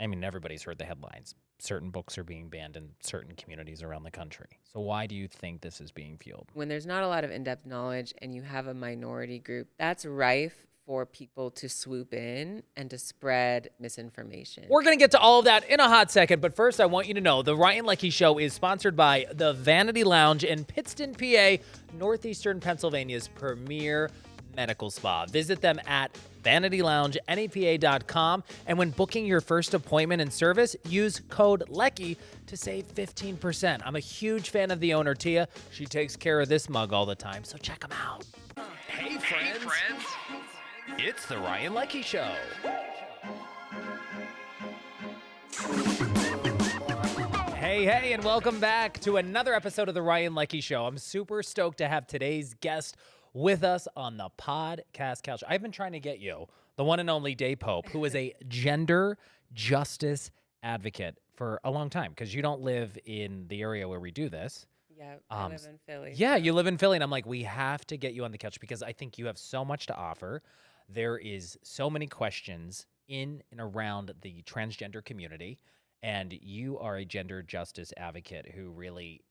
I mean, everybody's heard the headlines. Certain books are being banned in certain communities around the country. So why do you think this is being fueled? When there's not a lot of in-depth knowledge and you have a minority group, that's rife for people to swoop in and to spread misinformation. We're going to get to all of that in a hot second, but first I want you to know the Ryan Leckey Show is sponsored by the Vanity Lounge in Pittston, PA, northeastern Pennsylvania's premier medical spa. Visit them at vanityloungenepa.com, and when booking your first appointment and service, use code Leckey to save 15%. I'm a huge fan of the owner, Tia. She takes care of this mug all the time, so check them out. Hey, friends. It's the Ryan Leckey Show. Hey, and welcome back to another episode of the Ryan Leckey Show. I'm super stoked to have today's guest with us on the podcast couch. I've been trying to get you, the one and only Daye Pope, who is a gender justice advocate for a long time, because you don't live in the area where we do this. Yeah, I live in Philly. Yeah, you live in Philly, and I'm like, we have to get you on the couch because I think you have so much to offer. There is so many questions in and around the transgender community, and you are a gender justice advocate who really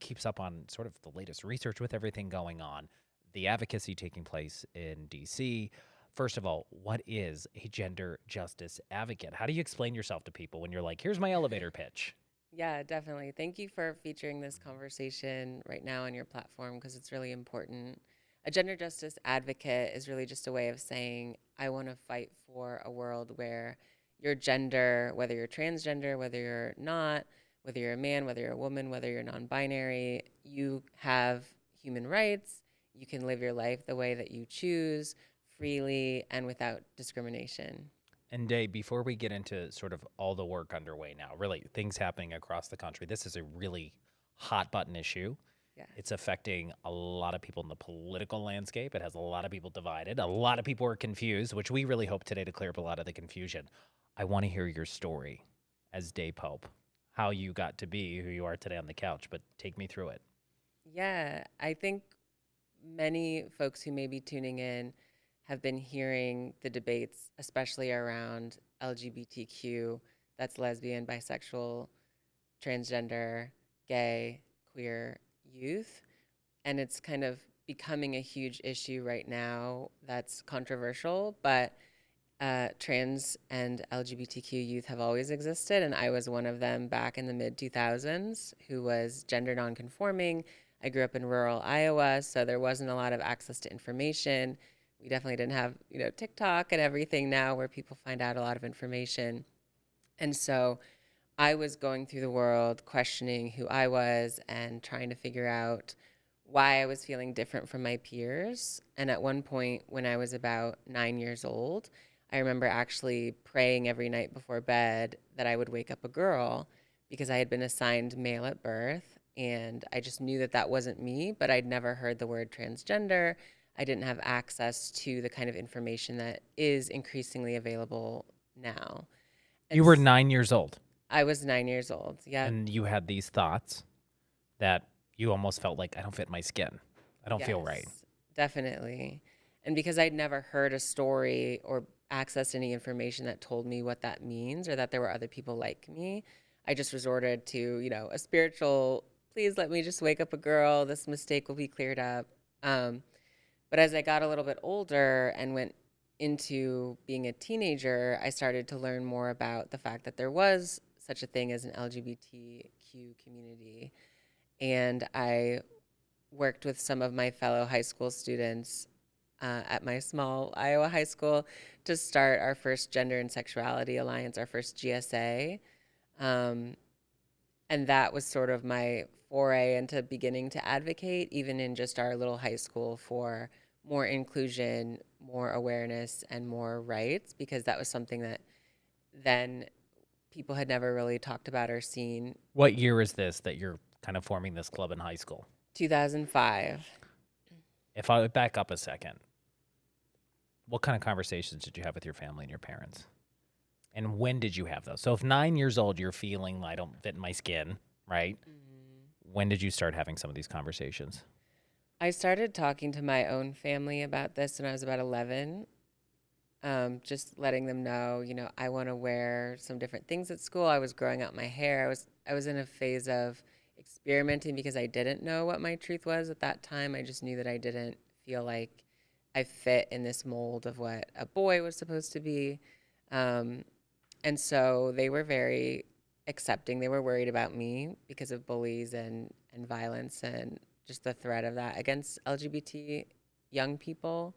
keeps up on sort of the latest research with everything going on, the advocacy taking place in D.C. First of all, what is a gender justice advocate? How do you explain yourself to people when you're like, here's my elevator pitch? Yeah, definitely. Thank you for featuring this conversation right now on your platform because it's really important. A gender justice advocate is really just a way of saying, I want to fight for a world where your gender, whether you're transgender, whether you're not, whether you're a man, whether you're a woman, whether you're non-binary, you have human rights. You can live your life the way that you choose, freely and without discrimination. And Daye, before we get into sort of all the work underway now, really things happening across the country, this is a really hot button issue. Yeah. It's affecting a lot of people in the political landscape. It has a lot of people divided. A lot of people are confused, which we really hope today to clear up a lot of the confusion. I want to hear your story as Daye Pope, how you got to be who you are today on the couch, but take me through it. Yeah, I think many folks who may be tuning in have been hearing the debates, especially around LGBTQ, that's lesbian, bisexual, transgender, gay, queer youth. And it's kind of becoming a huge issue right now that's controversial, but trans and LGBTQ youth have always existed. And I was one of them back in the mid-2000s who was gender nonconforming. I grew up in rural Iowa, so there wasn't a lot of access to information. We definitely didn't have, TikTok and everything now where people find out a lot of information. And so I was going through the world questioning who I was and trying to figure out why I was feeling different from my peers. And at one point when I was about 9 years old, I remember actually praying every night before bed that I would wake up a girl because I had been assigned male at birth. And I just knew that that wasn't me, but I'd never heard the word transgender. I didn't have access to the kind of information that is increasingly available now. And You were 9 years old. I was 9 years old, yeah. And you had these thoughts that you almost felt like, I don't fit in my skin. I don't feel right. Definitely. And because I'd never heard a story or accessed any information that told me what that means or that there were other people like me, I just resorted to, a spiritual, please let me just wake up a girl. This mistake will be cleared up. But as I got a little bit older and went into being a teenager, I started to learn more about the fact that there was such a thing as an LGBTQ community. And I worked with some of my fellow high school students at my small Iowa high school to start our first Gender and Sexuality Alliance, our first GSA. And that was sort of my foray into beginning to advocate, even in just our little high school, for more inclusion, more awareness, and more rights, because that was something that then people had never really talked about or seen. What year is this that you're kind of forming this club in high school? 2005. If I back up a second, what kind of conversations did you have with your family and your parents? And when did you have those? So if 9 years old, you're feeling I don't fit in my skin, right? Mm-hmm. When did you start having some of these conversations? I started talking to my own family about this when I was about 11. just letting them know, I want to wear some different things at school. I was growing out my hair. I was in a phase of experimenting because I didn't know what my truth was at that time. I just knew that I didn't feel like I fit in this mold of what a boy was supposed to be. Um, and so they were very accepting. They were worried about me because of bullies and violence and just the threat of that against LGBT young people.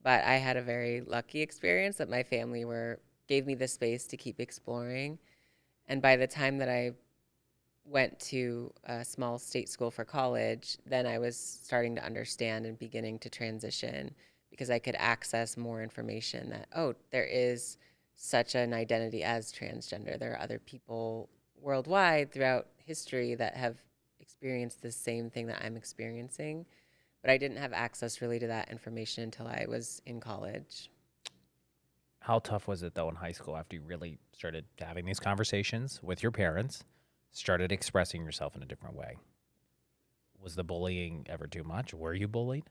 But I had a very lucky experience that my family were gave me the space to keep exploring. And by the time that I went to a small state school for college, then I was starting to understand and beginning to transition because I could access more information that, oh, there is such an identity as transgender. There are other people worldwide throughout history that have experienced the same thing that I'm experiencing. But I didn't have access really to that information until I was in college. How tough was it though in high school after you really started having these conversations with your parents, started expressing yourself in a different way? Was the bullying ever too much? Were you bullied?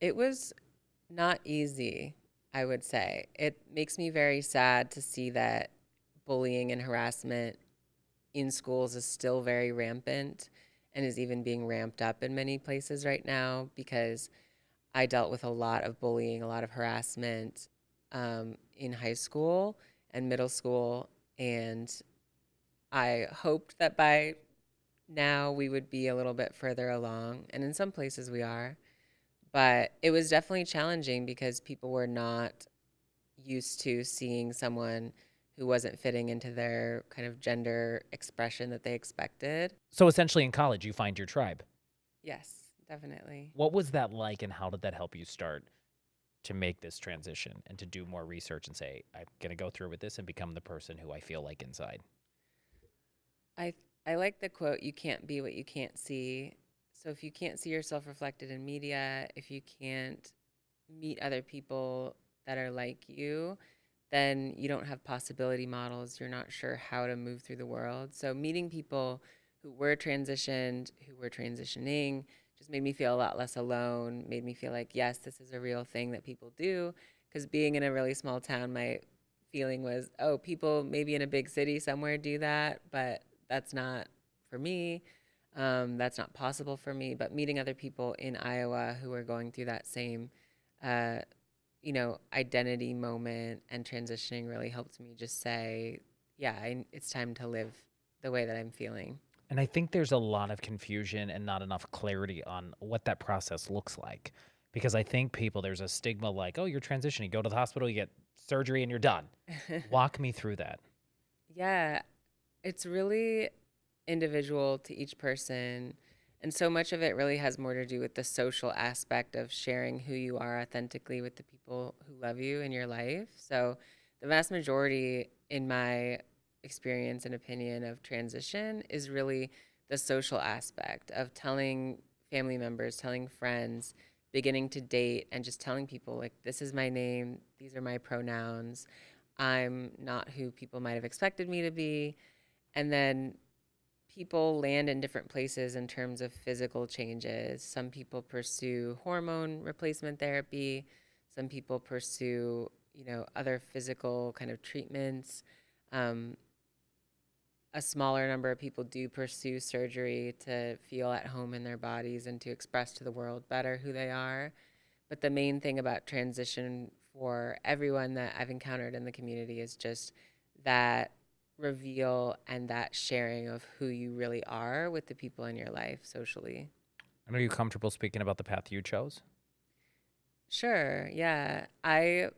It was not easy, I would say. It makes me very sad to see that bullying and harassment in schools is still very rampant and is even being ramped up in many places right now because I dealt with a lot of bullying, a lot of harassment in high school and middle school. And I hoped that by now we would be a little bit further along. And in some places we are. But it was definitely challenging because people were not used to seeing someone who wasn't fitting into their kind of gender expression that they expected. So essentially in college, you find your tribe. Yes, definitely. What was that like and how did that help you start to make this transition and to do more research and say, I'm going to go through with this and become the person who I feel like inside? I I like the quote, you can't be what you can't see. So if you can't see yourself reflected in media, if you can't meet other people that are like you, then you don't have possibility models. You're not sure how to move through the world. So meeting people who were transitioned, who were transitioning, just made me feel a lot less alone, made me feel like, yes, this is a real thing that people do. Because being in a really small town, my feeling was, oh, people maybe in a big city somewhere do that, but that's not for me. That's not possible for me. But meeting other people in Iowa who are going through that same uh, identity moment and transitioning really helped me just say, yeah, it's time to live the way that I'm feeling. And I think there's a lot of confusion and not enough clarity on what that process looks like. Because I think there's a stigma like, oh, you're transitioning, go to the hospital, you get surgery, and you're done. Walk me through that. Yeah, it's really individual to each person. And so much of it really has more to do with the social aspect of sharing who you are authentically with the people who love you in your life. So, the vast majority, in my experience and opinion of transition, is really the social aspect of telling family members, telling friends, beginning to date, and just telling people, like, this is my name, these are my pronouns, I'm not who people might have expected me to be. And then people land in different places in terms of physical changes. Some people pursue hormone replacement therapy. Some people pursue, other physical kind of treatments. Um, a smaller number of people do pursue surgery to feel at home in their bodies and to express to the world better who they are. But the main thing about transition for everyone that I've encountered in the community is just that reveal and that sharing of who you really are with the people in your life socially. And are you comfortable speaking about the path you chose? Sure, yeah. I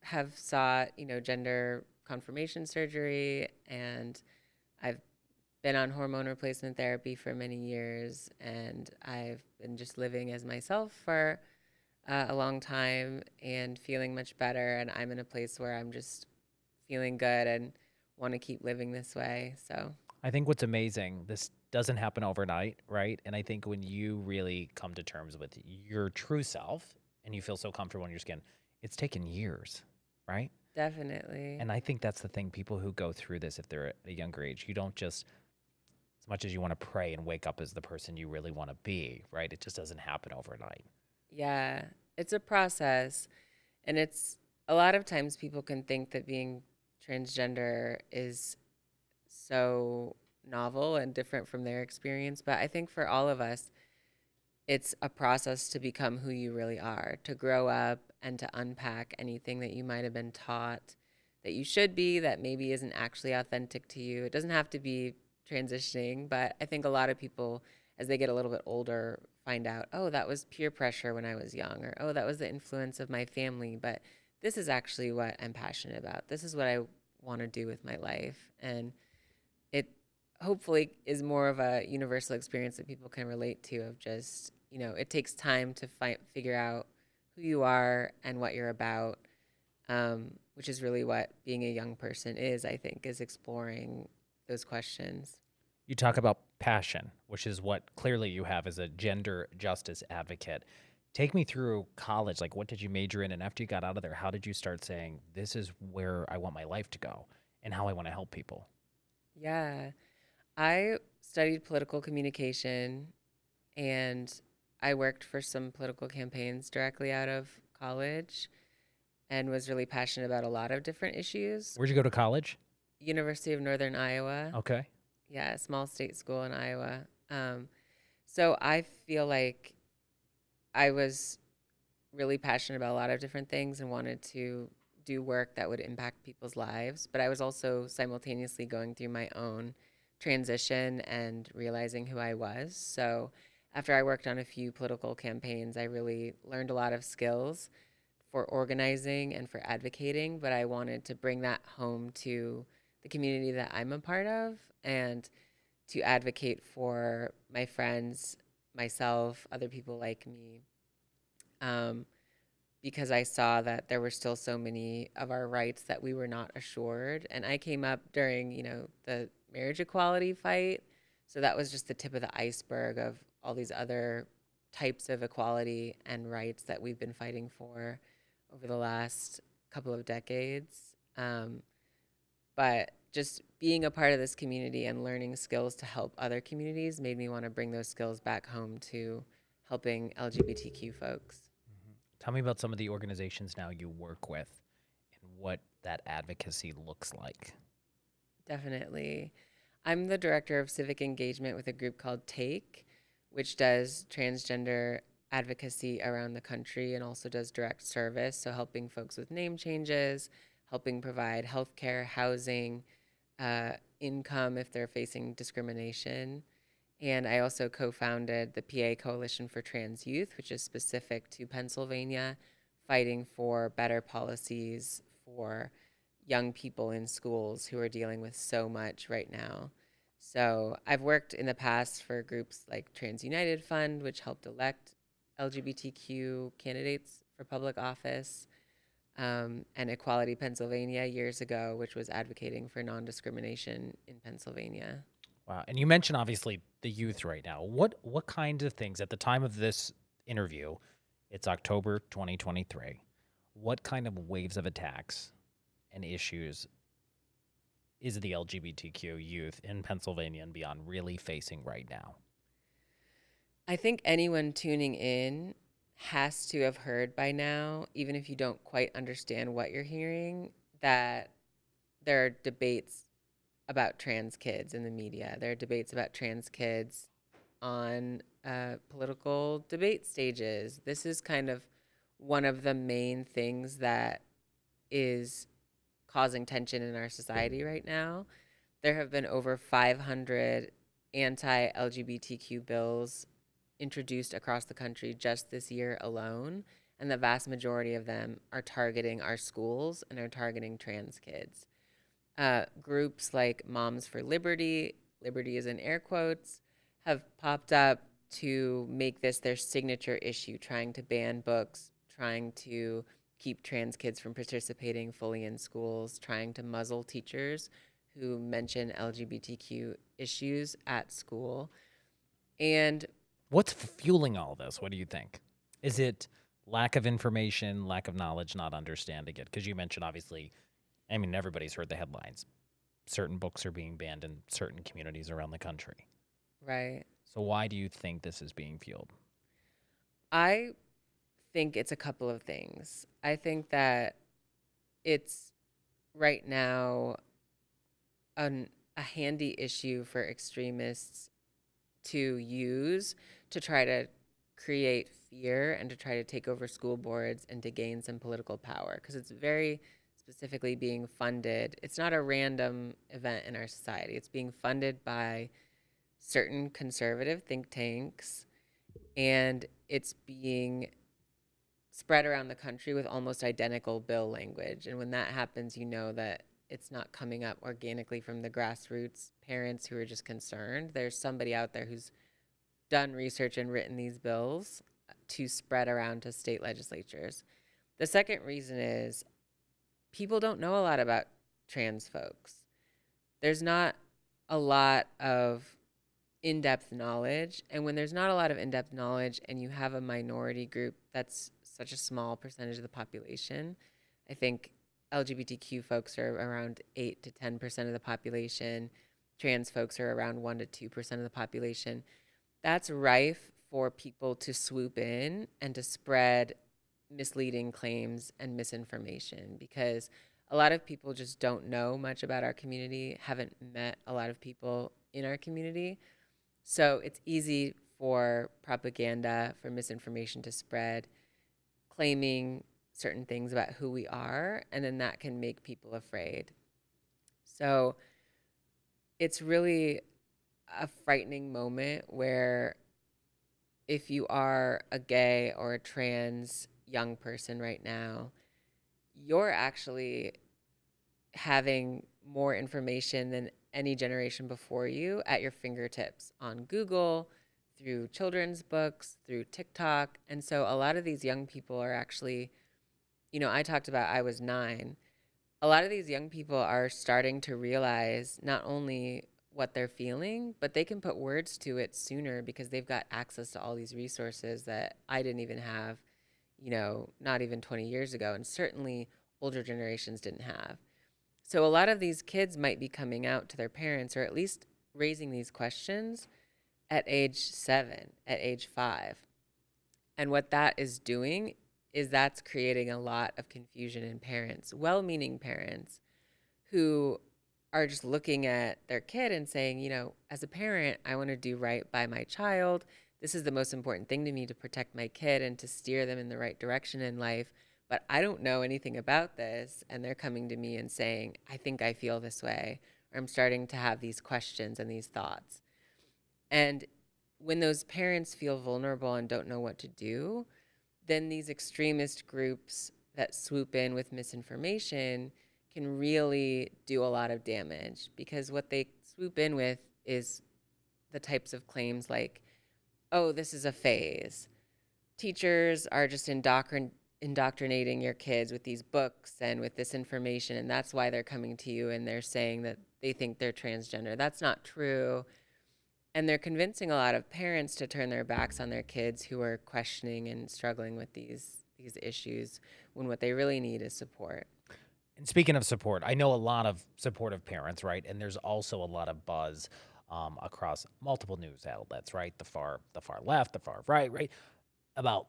have sought, gender confirmation surgery, and I've been on hormone replacement therapy for many years, and I've been just living as myself for a long time and feeling much better. And I'm in a place where I'm just feeling good and want to keep living this way. So, I think what's amazing, this doesn't happen overnight, right? And I think when you really come to terms with your true self and you feel so comfortable in your skin, it's taken years, right? definitely. And I think that's the thing. People who go through this, if they're at a younger age, you don't just, as much as you want to pray and wake up as the person you really want to be, right? It just doesn't happen overnight. Yeah, it's a process, and it's a lot of times people can think that being transgender is so novel and different from their experience, but I think for all of us, it's a process to become who you really are, to grow up and to unpack anything that you might have been taught that you should be that maybe isn't actually authentic to you. It doesn't have to be transitioning, but I think a lot of people, as they get a little bit older, find out, oh, that was peer pressure when I was young, or oh, that was the influence of my family. But this is actually what I'm passionate about. This is what I want to do with my life. And it hopefully is more of a universal experience that people can relate to, of just, it takes time to figure out who you are and what you're about, which is really what being a young person is, I think, is exploring those questions. You talk about passion, which is what clearly you have as a gender justice advocate. Take me through college. Like, what did you major in? And after you got out of there, how did you start saying, this is where I want my life to go and how I want to help people? Yeah. I studied political communication, and I worked for some political campaigns directly out of college and was really passionate about a lot of different issues. Where'd you go to college? University of Northern Iowa. Okay. Yeah, a small state school in Iowa. So I feel like I was really passionate about a lot of different things and wanted to do work that would impact people's lives. But I was also simultaneously going through my own transition and realizing who I was. So after I worked on a few political campaigns, I really learned a lot of skills for organizing and for advocating. But I wanted to bring that home to the community that I'm a part of and to advocate for my friends, myself, other people like me, um, because I saw that there were still so many of our rights that we were not assured. And I came up during, the marriage equality fight. So that was just the tip of the iceberg of all these other types of equality and rights that we've been fighting for over the last couple of decades. But just being a part of this community and learning skills to help other communities made me want to bring those skills back home to helping LGBTQ folks. Tell me about some of the organizations now you work with and what that advocacy looks like. Definitely. I'm the director of civic engagement with a group called Take, which does transgender advocacy around the country and also does direct service. So, helping folks with name changes, helping provide healthcare, housing, income if they're facing discrimination. And I also co founded the PA Coalition for Trans Youth, which is specific to Pennsylvania, fighting for better policies for young people in schools who are dealing with so much right now. So I've worked in the past for groups like Trans United Fund, which helped elect LGBTQ candidates for public office, and Equality Pennsylvania years ago, which was advocating for non-discrimination in Pennsylvania. Wow. And you mentioned obviously the youth right now. What kinds of things at the time of this interview, it's October 2023. What kind of waves of attacks and issues is the LGBTQ youth in Pennsylvania and beyond really facing right now? I think anyone tuning in has to have heard by now, even if you don't quite understand what you're hearing, that there are debates about trans kids in the media. There are debates about trans kids on political debate stages. This is kind of one of the main things that is causing tension in our society right now. There have been over 500 anti LGBTQ bills introduced across the country just this year alone, and the vast majority of them are targeting our schools and are targeting trans kids. Groups like Moms for Liberty, Liberty is in air quotes, have popped up to make this their signature issue, trying to ban books, trying to keep trans kids from participating fully in schools, trying to muzzle teachers who mention LGBTQ issues at school. And What's fueling all this? What do you think? Is it lack of information, lack of knowledge, not understanding it? Because you mentioned, obviously, I mean, everybody's heard the headlines. Certain books are being banned in certain communities around the country. right, So why do you think this is being fueled? I think it's a couple of things. I think that it's right now a handy issue for extremists to use to try to create fear and to try to take over school boards and to gain some political power, because it's very specifically being funded. It's not a random event in our society. It's being funded by certain conservative think tanks, and it's being spread around the country with almost identical bill language. And when that happens, you know that it's not coming up organically from the grassroots parents who are just concerned. There's somebody out there who's done research and written these bills to spread around to state legislatures. The second reason is people don't know a lot about trans folks. There's not a lot of in-depth knowledge. And when there's not a lot of in-depth knowledge and you have a minority group that's such a small percentage of the population, I think LGBTQ folks are around 8 to 10% of the population. Trans folks are around 1 to 2% of the population. That's rife for people to swoop in and to spread misleading claims and misinformation, because a lot of people just don't know much about our community, haven't met a lot of people in our community. So it's easy for propaganda, for misinformation to spread, claiming certain things about who we are, and then that can make people afraid. So it's really a frightening moment where if you are a gay or a trans young person right now, you're actually having more information than any generation before you at your fingertips on Google, through children's books, through TikTok. And so a lot of these young people are actually, I talked about I was 9. A lot of these young people are starting to realize not only what they're feeling, but they can put words to it sooner because they've got access to all these resources that I didn't even have, not even 20 years ago. And certainly older generations didn't have. So a lot of these kids might be coming out to their parents, or at least raising these questions at age 7, at age 5. And what that is doing is that's creating a lot of confusion in parents, well-meaning parents who are just looking at their kid and saying, as a parent, I want to do right by my child. This is the most important thing to me, to protect my kid and to steer them in the right direction in life. But I don't know anything about this. And they're coming to me and saying, I think I feel this way, or I'm starting to have these questions and these thoughts. And when those parents feel vulnerable and don't know what to do, then these extremist groups that swoop in with misinformation can really do a lot of damage, because what they swoop in with is the types of claims like, oh, this is a phase. Teachers are just indoctrinating your kids with these books and with this information, and that's why they're coming to you and they're saying that they think they're transgender. That's not true. And they're convincing a lot of parents to turn their backs on their kids who are questioning and struggling with these issues, when what they really need is support. And speaking of support, I know a lot of supportive parents, right? And there's also a lot of buzz across multiple news outlets, right? The far left, the far right, about,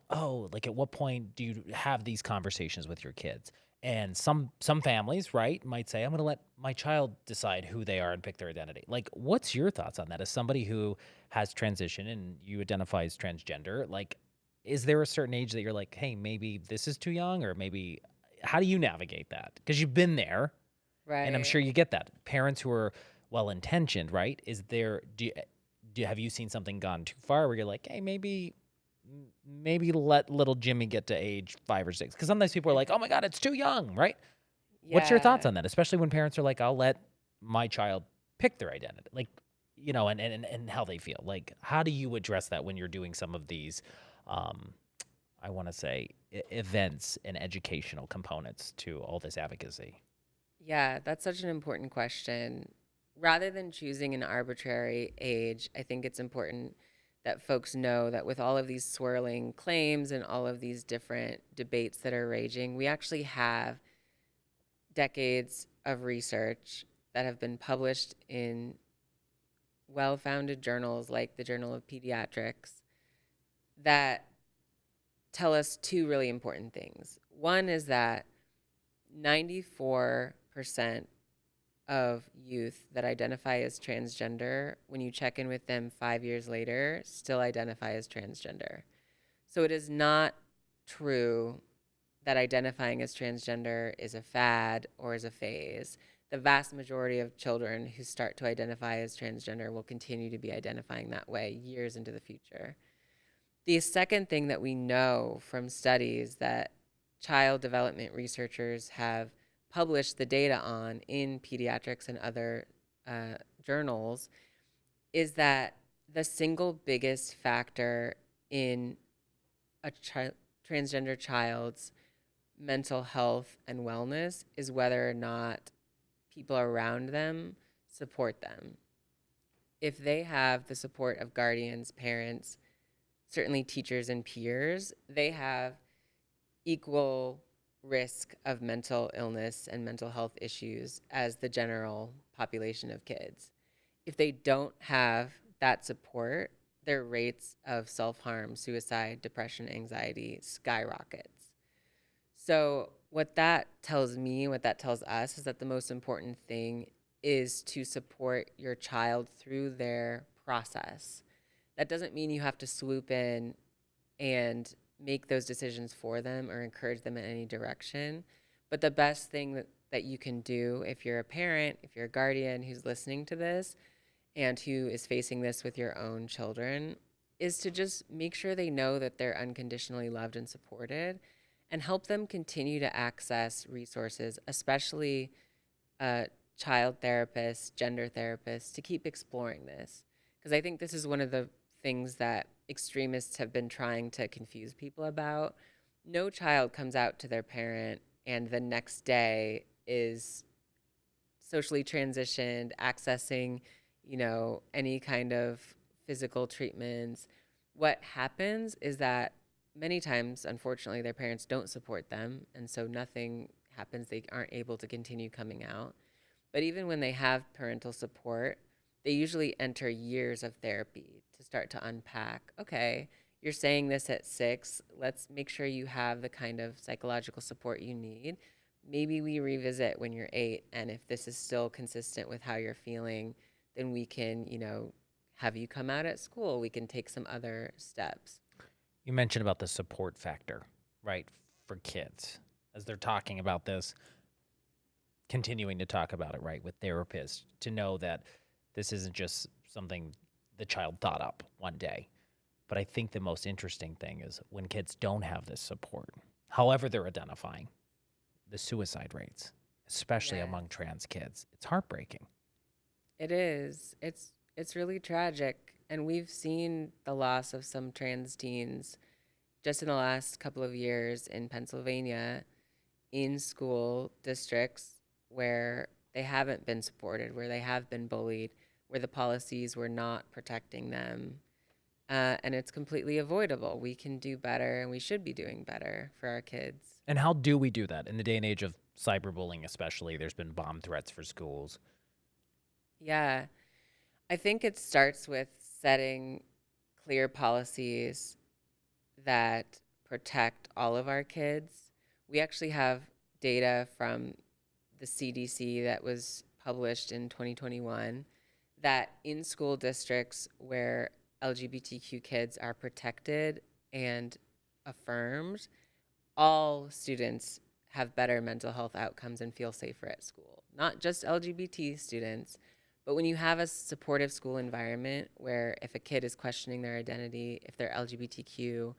like at what point do you have these conversations with your kids? And some families, right, might say, I'm going to let my child decide who they are and pick their identity. Like, what's your thoughts on that? As somebody who has transitioned and you identify as transgender, like, is there a certain age that you're like, hey, maybe this is too young, or maybe how do you navigate that? Because you've been there, and I'm Right. sure you get that. Parents who are well-intentioned, right? Have you seen something gone too far where you're like, hey, maybe let little Jimmy get to age 5 or 6? Because sometimes people are like, oh my God, it's too young, right? What's your thoughts Yeah. on that? Especially when parents are like, I'll let my child pick their identity, like, and how they feel. Like, how do you address that when you're doing some of these, I want to say, events and educational components to all this advocacy? Yeah, that's such an important question. Rather than choosing an arbitrary age, I think it's important that folks know that with all of these swirling claims and all of these different debates that are raging, we actually have decades of research that have been published in well-founded journals like the Journal of Pediatrics that tell us two really important things. One is that 94% of youth that identify as transgender, when you check in with them 5 years later, still identify as transgender. So it is not true that identifying as transgender is a fad or is a phase. The vast majority of children who start to identify as transgender will continue to be identifying that way years into the future. The second thing that we know from studies that child development researchers have published the data on in pediatrics and other journals is that the single biggest factor in a transgender child's mental health and wellness is whether or not people around them support them. If they have the support of guardians, parents, certainly teachers and peers, they have equal risk of mental illness and mental health issues as the general population of kids. If they don't have that support, their rates of self-harm, suicide, depression, anxiety skyrockets. So what that tells me, what that tells us, is that the most important thing is to support your child through their process. That doesn't mean you have to swoop in and make those decisions for them or encourage them in any direction. But the best thing that you can do if you're a parent, if you're a guardian who's listening to this and who is facing this with your own children, is to just make sure they know that they're unconditionally loved and supported, and help them continue to access resources, especially child therapists, gender therapists, to keep exploring this. Because I think this is one of the things that extremists have been trying to confuse people about. No child comes out to their parent and the next day is socially transitioned, accessing, any kind of physical treatments. What happens is that many times, unfortunately, their parents don't support them, and so nothing happens. They aren't able to continue coming out. But even when they have parental support, they usually enter years of therapy to start to unpack, okay, you're saying this at 6, let's make sure you have the kind of psychological support you need. Maybe we revisit when you're 8, and if this is still consistent with how you're feeling, then we can, have you come out at school. We can take some other steps. You mentioned about the support factor, right, for kids as they're talking about this, continuing to talk about it, right, with therapists, to know that this isn't just something the child thought up one day. But I think the most interesting thing is when kids don't have this support, however they're identifying, the suicide rates, especially among trans kids, it's heartbreaking. It is. It's really tragic. And we've seen the loss of some trans teens just in the last couple of years in Pennsylvania in school districts where they haven't been supported, where they have been bullied, where the policies were not protecting them. And it's completely avoidable. We can do better, and we should be doing better for our kids. And how do we do that in the day and age of cyberbullying, especially? There's been bomb threats for schools. Yeah. I think it starts with setting clear policies that protect all of our kids. We actually have data from the CDC that was published in 2021 that in school districts where LGBTQ kids are protected and affirmed, all students have better mental health outcomes and feel safer at school. Not just LGBT students, but when you have a supportive school environment where if a kid is questioning their identity, if they're LGBTQ,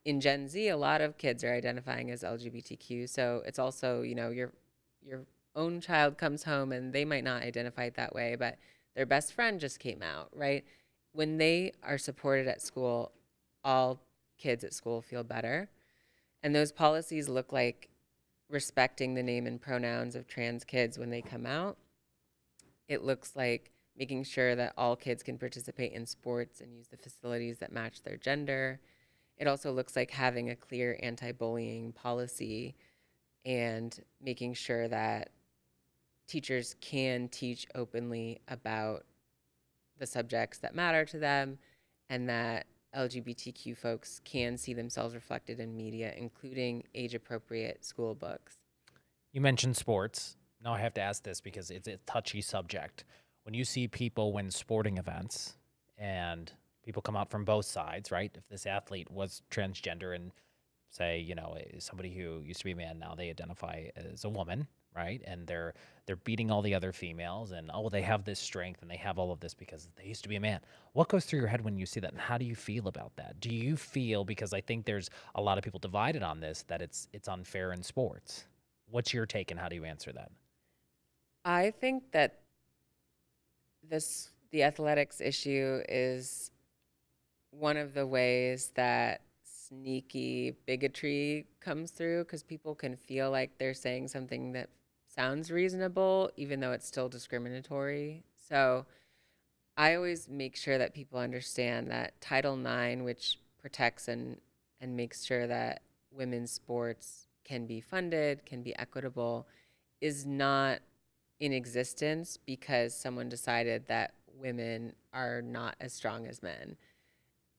in Gen Z, a lot of kids are identifying as LGBTQ. So it's also, your own child comes home and they might not identify it that way, but their best friend just came out, right? When they are supported at school, all kids at school feel better. And those policies look like respecting the name and pronouns of trans kids when they come out. It looks like making sure that all kids can participate in sports and use the facilities that match their gender. It also looks like having a clear anti-bullying policy and making sure that teachers can teach openly about the subjects that matter to them, and that LGBTQ folks can see themselves reflected in media, including age-appropriate school books. You mentioned sports. Now I have to ask this because it's a touchy subject. When you see people win sporting events and people come out from both sides, right? If this athlete was transgender and say, somebody who used to be a man, now they identify as a woman, right? And they're beating all the other females, and oh, they have this strength and they have all of this because they used to be a man. What goes through your head when you see that, and how do you feel about that? Do you feel, because I think there's a lot of people divided on this, that it's unfair in sports? What's your take, and how do you answer that? I think that the athletics issue is one of the ways that sneaky bigotry comes through, because people can feel like they're saying something that sounds reasonable even though it's still discriminatory. So I always make sure that people understand that Title IX, which protects and makes sure that women's sports can be funded, can be equitable, is not in existence because someone decided that women are not as strong as men.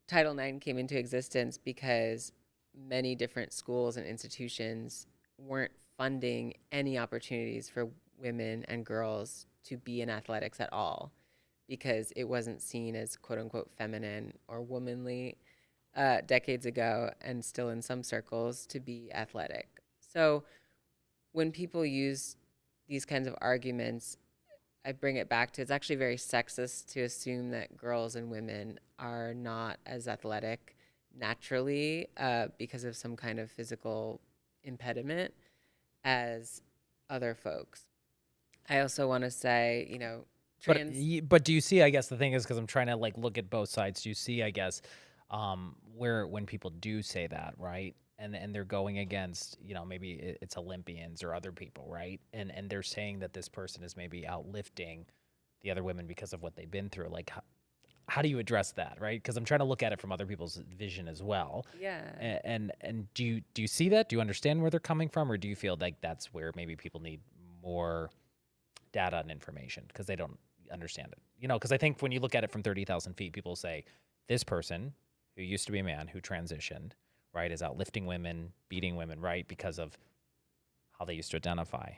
Title IX came into existence because many different schools and institutions weren't funding any opportunities for women and girls to be in athletics at all, because it wasn't seen as quote unquote feminine or womanly decades ago, and still in some circles, to be athletic. So when people use these kinds of arguments, I bring it back to, it's actually very sexist to assume that girls and women are not as athletic naturally because of some kind of physical impediment as other folks. I also want to say, But do you see? I guess the thing is, because I'm trying to like look at both sides. Do you see? I guess where when people do say that, right? And they're going against, maybe it's Olympians or other people, right? And they're saying that this person is maybe outlifting the other women because of what they've been through. Like, how do you address that, right? Because I'm trying to look at it from other people's vision as well. yeah. And do you see that? Do you understand where they're coming from, or do you feel like that's where maybe people need more data and information because they don't understand it? Because I think when you look at it from 30,000 feet, people say this person who used to be a man who transitioned, right, is outlifting women, beating women, right, because of how they used to identify.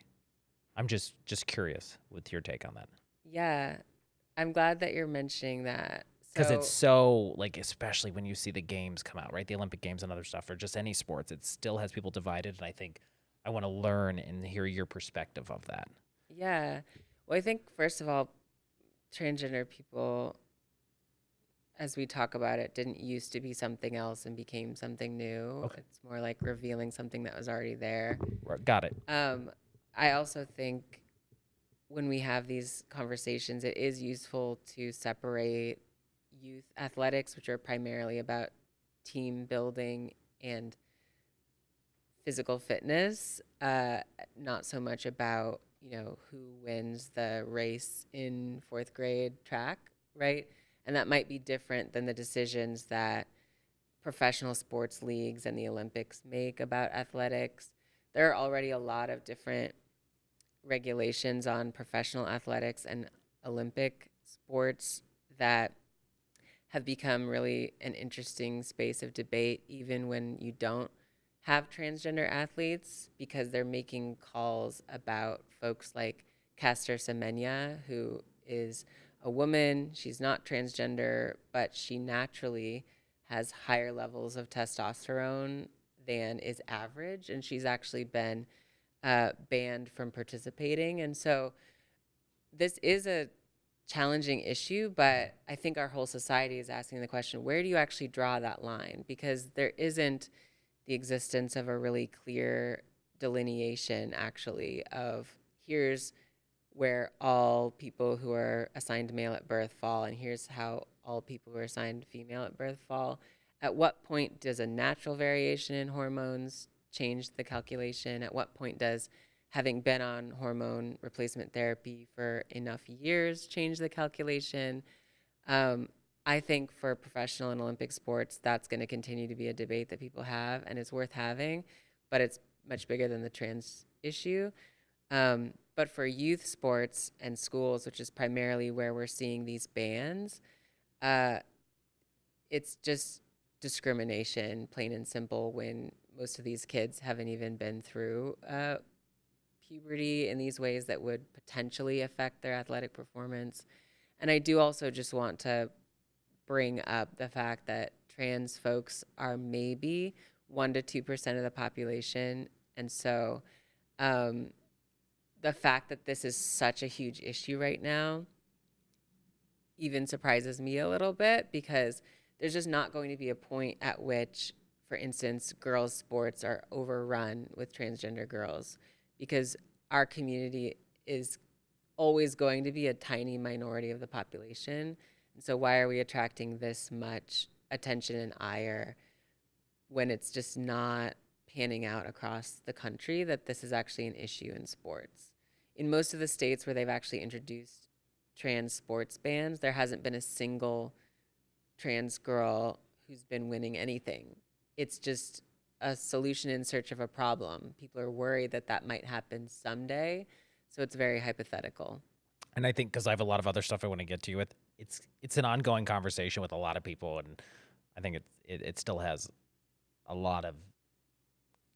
I'm just curious with your take on that. Yeah. I'm glad that you're mentioning that. Because it's So, so, like, especially when you see the games come out, right? The Olympic Games and other stuff, or just any sports, it still has people divided. And I think I want to learn and hear your perspective of that. yeah. Well, I think, first of all, transgender people, as we talk about it, didn't used to be something else and became something new. Okay. It's more like revealing something that was already there. Right, got it. Um, I also think when we have these conversations, it is useful to separate youth athletics, which are primarily about team building and physical fitness, not so much about, who wins the race in fourth grade track, right? And that might be different than the decisions that professional sports leagues and the Olympics make about athletics. There are already a lot of different regulations on professional athletics and Olympic sports that have become really an interesting space of debate, even when you don't have transgender athletes, because they're making calls about folks like Caster Semenya, who is a woman. She's not transgender, but she naturally has higher levels of testosterone than is average. And she's actually been banned from participating. And so this is a challenging issue, but I think our whole society is asking the question, where do you actually draw that line? Because there isn't the existence of a really clear delineation, actually, of here's where all people who are assigned male at birth fall, and here's how all people who are assigned female at birth fall. At what point does a natural variation in hormones change the calculation? At what point does having been on hormone replacement therapy for enough years change the calculation? I think for professional and Olympic sports, that's going to continue to be a debate that people have, and it's worth having, but it's much bigger than the trans issue. But for youth sports and schools, which is primarily where we're seeing these bans, uh, it's just discrimination, plain and simple, when most of these kids haven't even been through puberty in these ways that would potentially affect their athletic performance. And I do also just want to bring up the fact that trans folks are maybe 1 to 2% of the population. And so um, the fact that this is such a huge issue right now even surprises me a little bit, because there's just not going to be a point at which, for instance, girls' sports are overrun with transgender girls, because our community is always going to be a tiny minority of the population. And so why are we attracting this much attention and ire when it's just not panning out across the country that this is actually an issue in sports? In most of the states where they've actually introduced trans sports bans, there hasn't been a single trans girl who's been winning anything. It's just a solution in search of a problem. People are worried that that might happen someday, so it's very hypothetical. And I think because I have a lot of other stuff I want to get to you with, it's an ongoing conversation with a lot of people, and I think it still has a lot of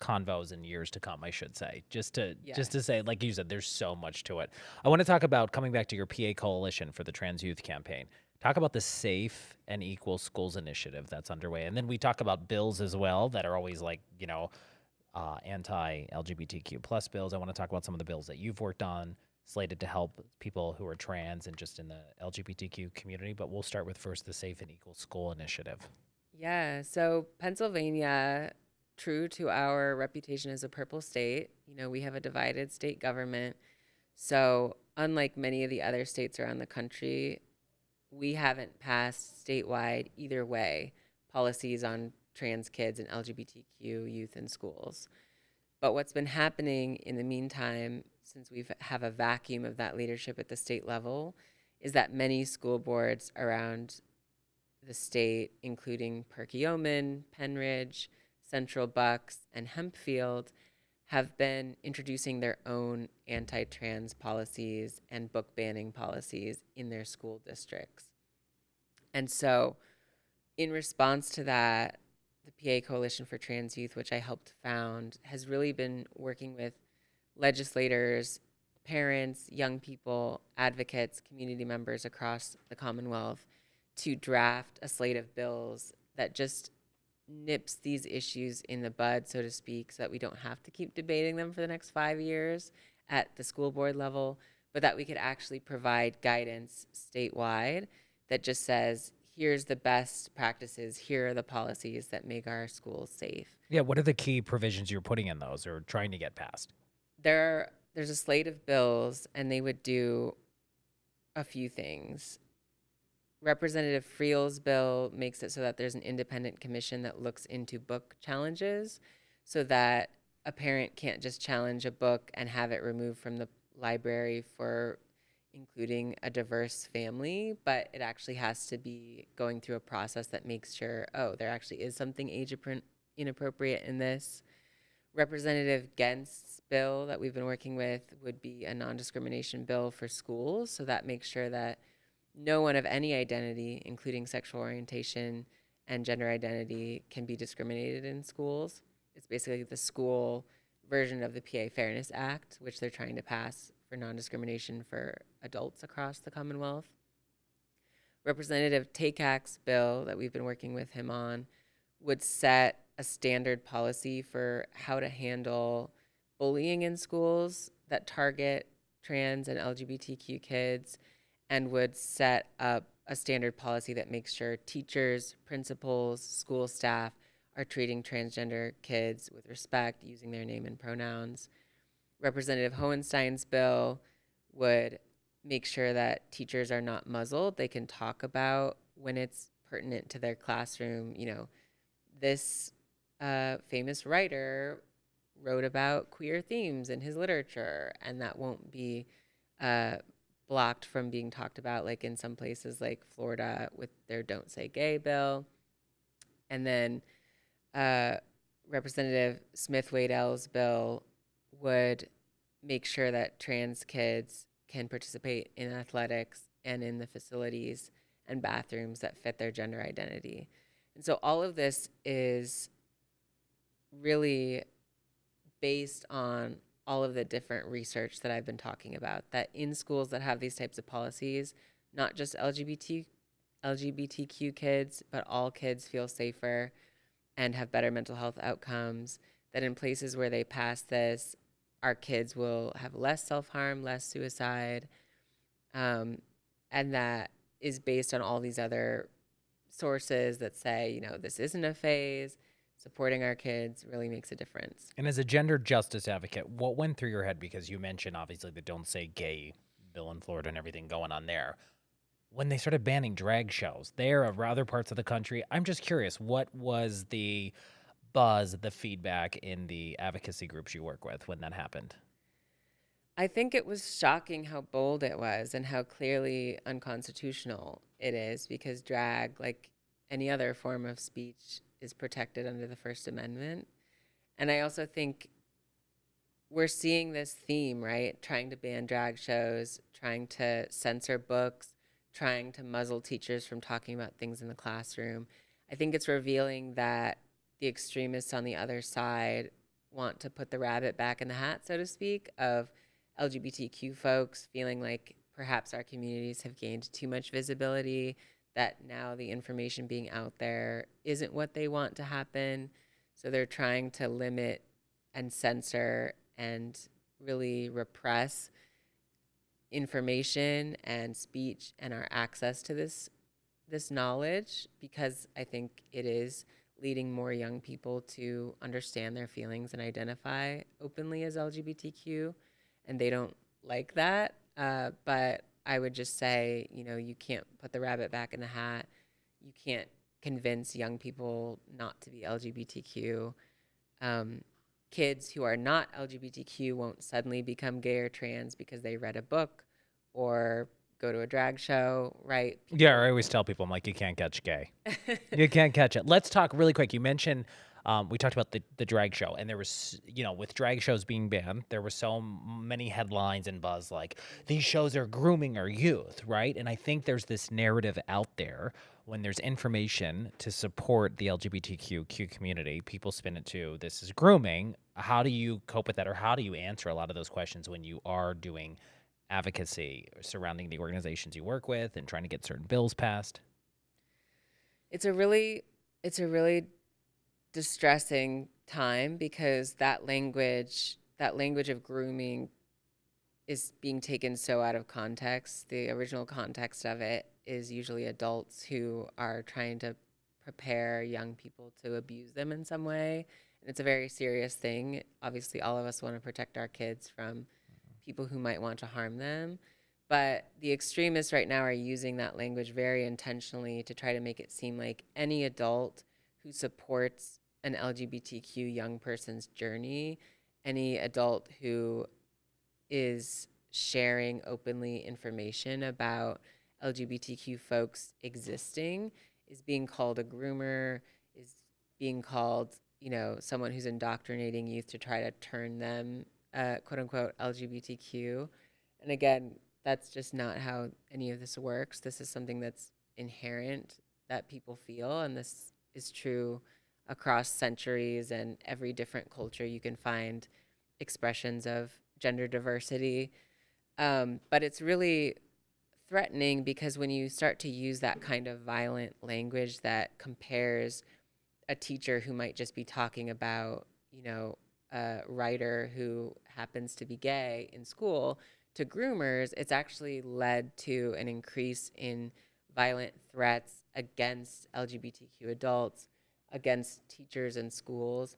convos and years to come, I should say. Just to say, like you said, there's so much to it. I want to talk about coming back to your PA Coalition for the Trans Youth Campaign. Talk about the Safe and Equal Schools initiative that's underway, and then we talk about bills as well that are always like, anti-LGBTQ plus bills. I want to talk about some of the bills that you've worked on, slated to help people who are trans and just in the LGBTQ community. But we'll start with first the Safe and Equal School initiative. Yeah, so Pennsylvania, true to our reputation as a purple state, we have a divided state government. So unlike many of the other states around the country, we haven't passed statewide either way policies on trans kids and LGBTQ youth in schools. But what's been happening in the meantime, since we have a vacuum of that leadership at the state level, is that many school boards around the state, including Perkiomen, Penridge, Central Bucks, and Hempfield, have been introducing their own anti-trans policies and book banning policies in their school districts. And so in response to that, the PA Coalition for Trans Youth, which I helped found, has really been working with legislators, parents, young people, advocates, community members across the Commonwealth to draft a slate of bills that just nips these issues in the bud, so to speak, so that we don't have to keep debating them for the next 5 years at the school board level, but that we could actually provide guidance statewide that just says, here's the best practices, here are the policies that make our schools safe. Yeah, what are the key provisions you're putting in those or trying to get passed? There's a slate of bills, and they would do a few things. Representative Friel's bill makes it so that there's an independent commission that looks into book challenges, so that a parent can't just challenge a book and have it removed from the library for including a diverse family, but it actually has to be going through a process that makes sure, there actually is something age inappropriate in this. Representative Gent's bill that we've been working with would be a non-discrimination bill for schools, so that makes sure that no one of any identity, including sexual orientation and gender identity, can be discriminated in schools. It's basically the school version of the PA Fairness Act, which they're trying to pass for non-discrimination for adults across the Commonwealth. Representative Takak's bill that we've been working with him on would set a standard policy for how to handle bullying in schools that target trans and LGBTQ kids, and would set up a standard policy that makes sure teachers, principals, school staff are treating transgender kids with respect, using their name and pronouns. Representative Hohenstein's bill would make sure that teachers are not muzzled. They can talk about when it's pertinent to their classroom. This famous writer wrote about queer themes in his literature, and that won't be blocked from being talked about, like in some places like Florida with their Don't Say Gay bill. And then Representative Smith-Waddell's bill would make sure that trans kids can participate in athletics and in the facilities and bathrooms that fit their gender identity. And so all of this is really based on all of the different research that I've been talking about, that in schools that have these types of policies, not just LGBTQ kids, but all kids feel safer and have better mental health outcomes, that in places where they pass this, our kids will have less self-harm, less suicide, and that is based on all these other sources that say, this isn't a phase. Supporting our kids really makes a difference. And as a gender justice advocate, what went through your head? Because you mentioned obviously the Don't Say Gay bill in Florida and everything going on there. When they started banning drag shows there or other parts of the country, I'm just curious, what was the buzz, the feedback in the advocacy groups you work with when that happened? I think it was shocking how bold it was and how clearly unconstitutional it is, because drag, like any other form of speech, is protected under the First Amendment. And I also think we're seeing this theme, right? Trying to ban drag shows, trying to censor books, trying to muzzle teachers from talking about things in the classroom. I think it's revealing that the extremists on the other side want to put the rabbit back in the hat, so to speak, of LGBTQ folks feeling like perhaps our communities have gained too much visibility, that now the information being out there isn't what they want to happen. So they're trying to limit and censor and really repress information and speech and our access to this knowledge, because I think it is leading more young people to understand their feelings and identify openly as LGBTQ, and they don't like that. But I would just say, you can't put the rabbit back in the hat. You can't convince young people not to be LGBTQ. Kids who are not LGBTQ won't suddenly become gay or trans because they read a book or go to a drag show, right? Yeah, I always tell people, I'm like, you can't catch gay. You can't catch it. Let's talk really quick. You mentioned, we talked about the drag show, and there was, with drag shows being banned, there were so many headlines and buzz like, these shows are grooming our youth, right? And I think there's this narrative out there when there's information to support the LGBTQ community, people spin it to, this is grooming. How do you cope with that, or how do you answer a lot of those questions when you are doing advocacy surrounding the organizations you work with and trying to get certain bills passed? It's a really distressing time, because that language of grooming is being taken so out of context. The original context of it is usually adults who are trying to prepare young people to abuse them in some way. And it's a very serious thing. Obviously, all of us want to protect our kids from people who might want to harm them. But the extremists right now are using that language very intentionally to try to make it seem like any adult who supports an LGBTQ young person's journey, any adult who is sharing openly information about LGBTQ folks existing, is being called a groomer, is being called, someone who's indoctrinating youth to try to turn them, quote unquote, LGBTQ. And again, that's just not how any of this works. This is something that's inherent, that people feel, and this is true across centuries and every different culture. You can find expressions of gender diversity. But it's really threatening, because when you start to use that kind of violent language that compares a teacher who might just be talking about, a writer who happens to be gay in school to groomers, it's actually led to an increase in violent threats against LGBTQ adults, against teachers in schools,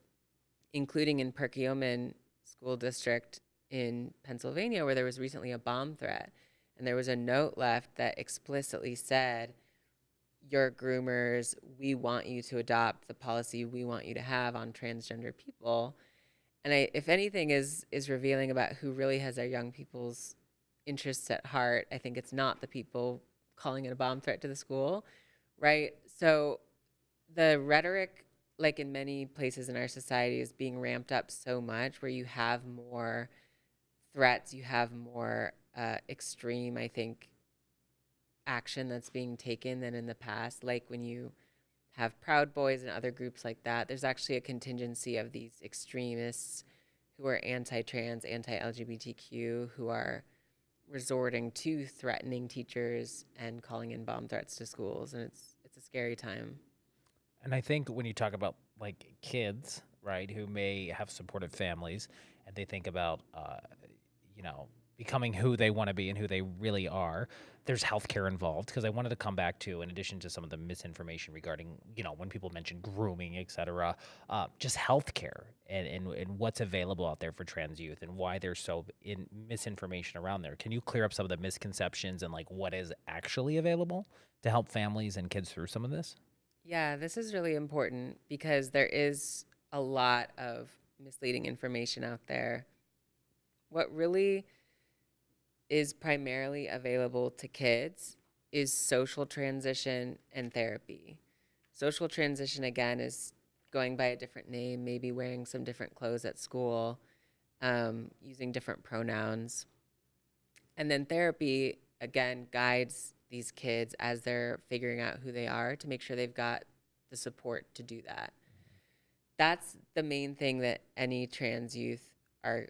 including in Perkiomen School District in Pennsylvania, where there was recently a bomb threat. And there was a note left that explicitly said, "You're groomers. We want you to adopt the policy we want you to have on transgender people." And if anything is revealing about who really has our young people's interests at heart, I think it's not the people calling it a bomb threat to the school, right? So the rhetoric, like in many places in our society, is being ramped up so much, where you have more threats, you have more extreme, I think, action that's being taken than in the past. Like when you have Proud Boys and other groups like that, there's actually a contingency of these extremists who are anti-trans, anti-LGBTQ, who are resorting to threatening teachers and calling in bomb threats to schools, and it's a scary time. And I think when you talk about like kids, right, who may have supportive families, and they think about, you know, becoming who they want to be and who they really are, there's healthcare involved. Because I wanted to come back to, in addition to some of the misinformation regarding, when people mention grooming, et cetera, just healthcare and what's available out there for trans youth and why there's so in misinformation around there. Can you clear up some of the misconceptions and like what is actually available to help families and kids through some of this? Yeah, this is really important because there is a lot of misleading information out there. What really is primarily available to kids is social transition and therapy. Social transition, again, is going by a different name, maybe wearing some different clothes at school, using different pronouns. And then therapy, again, guides these kids as they're figuring out who they are to make sure they've got the support to do that. That's the main thing that any trans youth are,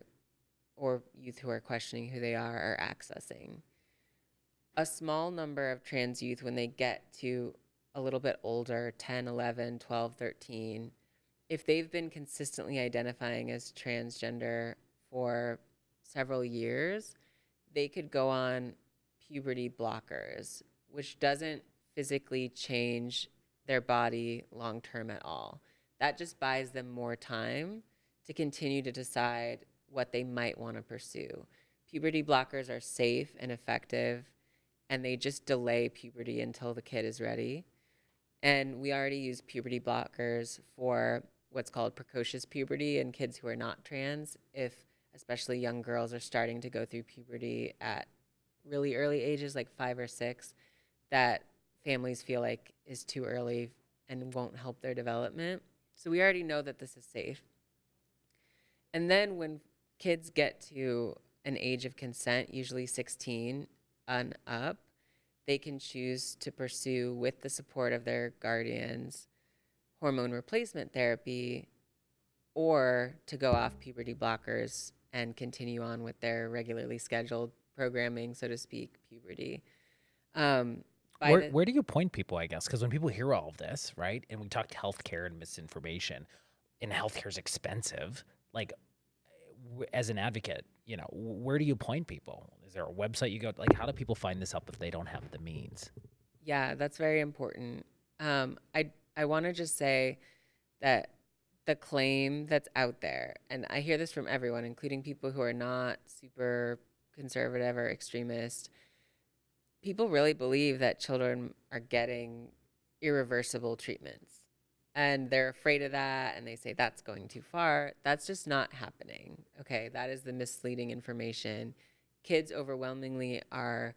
or youth who are questioning who they are accessing. A small number of trans youth, when they get to a little bit older, 10, 11, 12, 13, if they've been consistently identifying as transgender for several years, they could go on puberty blockers, which doesn't physically change their body long term at all. That just buys them more time to continue to decide what they might want to pursue. Puberty blockers are safe and effective, and they just delay puberty until the kid is ready. And we already use puberty blockers for what's called precocious puberty in kids who are not trans, if especially young girls are starting to go through puberty at really early ages, like 5 or 6, that families feel like is too early and won't help their development. So we already know that this is safe. And then when kids get to an age of consent, usually 16 and up, they can choose to pursue, with the support of their guardians, hormone replacement therapy, or to go off puberty blockers and continue on with their regularly scheduled programming, so to speak, puberty. Where do you point people, I guess? Because when people hear all of this, right, and we talked healthcare and misinformation, and healthcare is expensive, like as an advocate, where do you point people? Is there a website you go? Like, how do people find this help if they don't have the means? Yeah, that's very important. I want to just say that the claim that's out there, and I hear this from everyone, including people who are not super conservative or extremist, people really believe that children are getting irreversible treatments. And they're afraid of that, and they say that's going too far. That's just not happening. Okay, that is the misleading information. Kids overwhelmingly are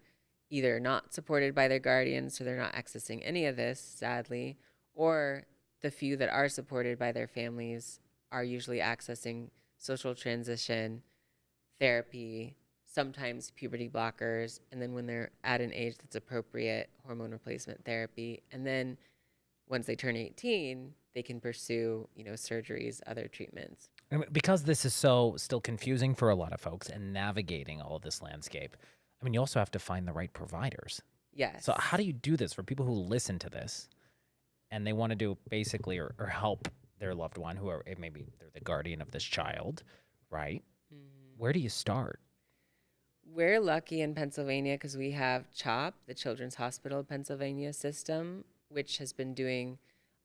either not supported by their guardians, so they're not accessing any of this, sadly, or the few that are supported by their families are usually accessing social transition, therapy, sometimes puberty blockers, and then when they're at an age that's appropriate, hormone replacement therapy. And then once they turn 18, they can pursue, surgeries, other treatments. I mean, because this is so still confusing for a lot of folks and navigating all of this landscape, I mean, you also have to find the right providers. Yes. So how do you do this for people who listen to this and they want to do basically or help their loved one who are maybe they're the guardian of this child, right? Mm-hmm. Where do you start? We're lucky in Pennsylvania because we have CHOP, the Children's Hospital of Pennsylvania system, which has been doing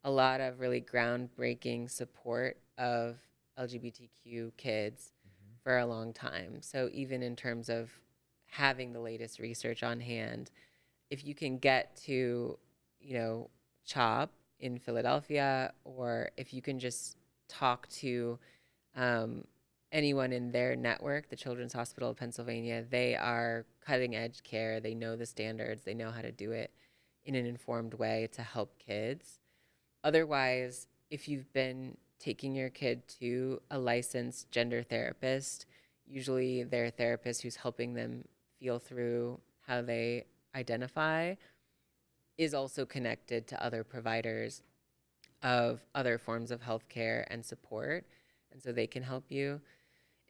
a lot of really groundbreaking support of LGBTQ kids for a long time. So even in terms of having the latest research on hand, if you can get to, CHOP in Philadelphia, or if you can just talk to anyone in their network, the Children's Hospital of Pennsylvania, they are cutting edge care. They know the standards. They know how to do it in an informed way to help kids. Otherwise, if you've been taking your kid to a licensed gender therapist, usually they're a therapist who's helping them feel through how they identify, is also connected to other providers of other forms of healthcare and support. And so they can help you.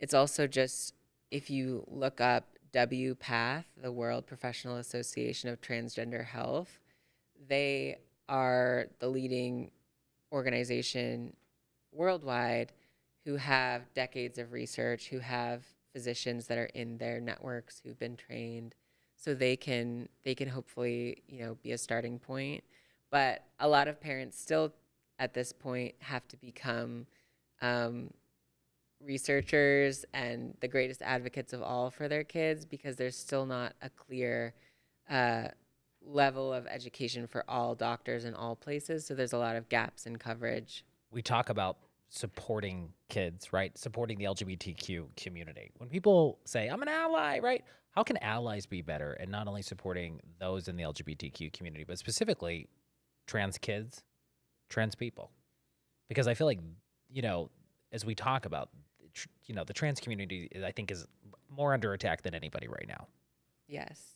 It's also just, if you look up WPATH, the World Professional Association of Transgender Health, they are the leading organization worldwide who have decades of research, who have physicians that are in their networks who've been trained, so they can hopefully, be a starting point. But a lot of parents still at this point have to become um, researchers and the greatest advocates of all for their kids, because there's still not a clear uh, level of education for all doctors in all places. So there's a lot of gaps in coverage. We talk about supporting kids, right? Supporting the LGBTQ community. When people say, I'm an ally, right? How can allies be better and not only supporting those in the LGBTQ community, but specifically trans kids, trans people? Because I feel like, you know, as we talk about, the trans community, I think, is more under attack than anybody right now. Yes.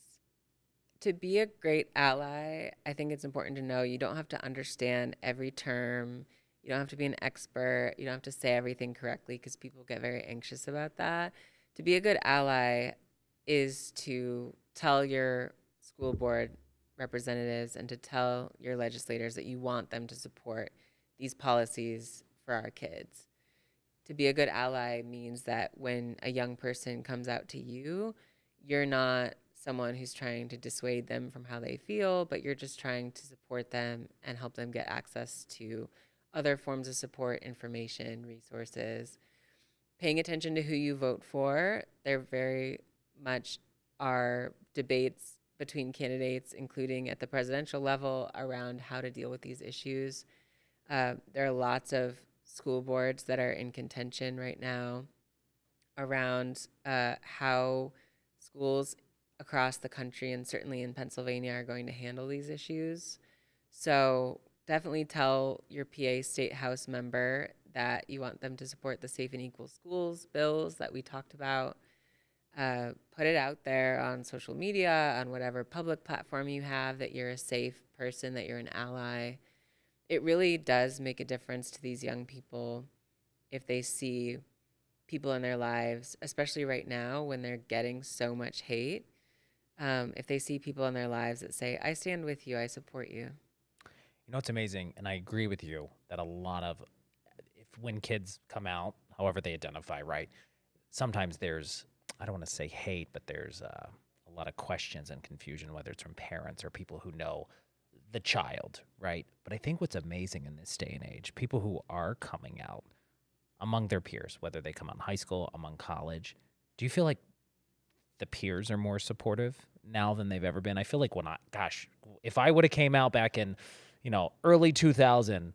To be a great ally, I think it's important to know you don't have to understand every term. You don't have to be an expert. You don't have to say everything correctly, because people get very anxious about that. To be a good ally is to tell your school board representatives and to tell your legislators that you want them to support these policies for our kids. To be a good ally means that when a young person comes out to you, you're not someone who's trying to dissuade them from how they feel, but you're just trying to support them and help them get access to other forms of support, information, resources. Paying attention to who you vote for. There very much are debates between candidates, including at the presidential level, around how to deal with these issues. There are lots of school boards that are in contention right now around how schools across the country, and certainly in Pennsylvania, are going to handle these issues. So definitely tell your PA State House member that you want them to support the Safe and Equal Schools bills that we talked about. Put it out there on social media, on whatever public platform you have, that you're a safe person, that you're an ally. It really does make a difference to these young people if they see people in their lives, especially right now when they're getting so much hate. If they see people in their lives that say, I stand with you, I support you. You know, it's amazing, and I agree with you that a lot of, when kids come out, however they identify, right? Sometimes there's, I don't want to say hate, but there's a lot of questions and confusion, whether it's from parents or people who know the child, right? But I think what's amazing in this day and age, people who are coming out among their peers, whether they come out in high school, among college, do you feel like the peers are more supportive now than they've ever been? I feel like if I would have came out back in, early 2000,